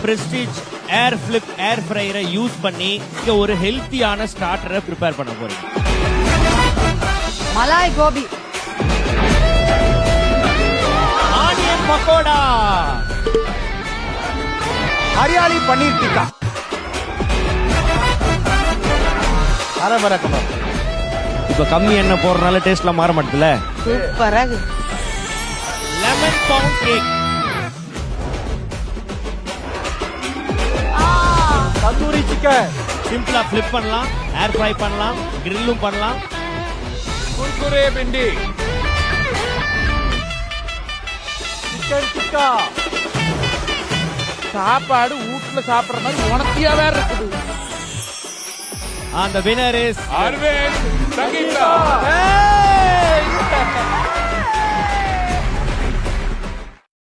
Prestige air flip air ஃப்ரையரை use பண்ணி இங்க ஒரு ஹெல்த்தியான ஸ்டார்டரை ப்ரிப்பேர் பண்ண போறீங்க. மலாய் கோபி, ஆனியன் பக்கோடா, ஹரியாலி பன்னீர் டிக்கா, அரபர கபாப். இப்ப கம்மி எண்ணெய் போடுறதுனால டேஸ்ட்லாம் மாற மாட்டதுல. சூப்பரா lemon pound cake, tandoori chicken, சிம்பிளா ஃபிளிப் பண்ணலாம், ஏர் ஃப்ரை பண்ணலாம், கிரில்லும் பண்ணலாம். குர்குரே பிண்டி, சிக்கன் டிக்கா. சாப்பாடு வீட்டுல சாப்பிடுற மாதிரி உணர்த்தியா வேற இருக்குது. அந்த வினர் இஸ் அரவிந்த் சங்கீதா.